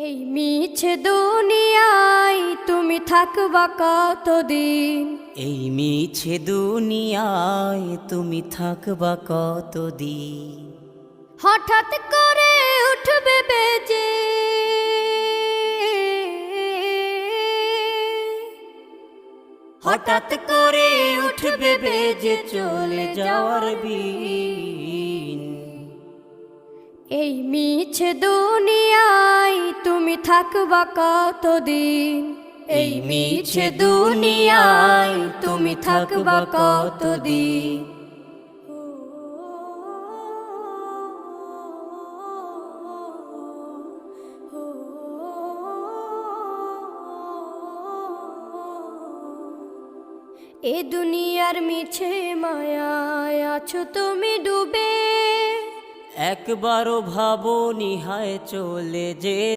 এই মিছে দুনিয়ায় তুমি থাকবা কতদিন? এই মিছে দুনিয়ায় তুমি থাকবা কতদিন? হঠাৎ করে উঠবে বেজে হঠাৎ করে উঠবে বেজে চলে যাওয়ার বিন। এই মিছে দুনিয়ায় তুমি থাকবা কতদিন? এই মিছে দুনিয়ায় তুমি থাকবা কতদিন? এ দুনিয়ার মিছে মায়ায় আছো তুমি ডুবে, একবারও ভাবো নিহায় চলে যে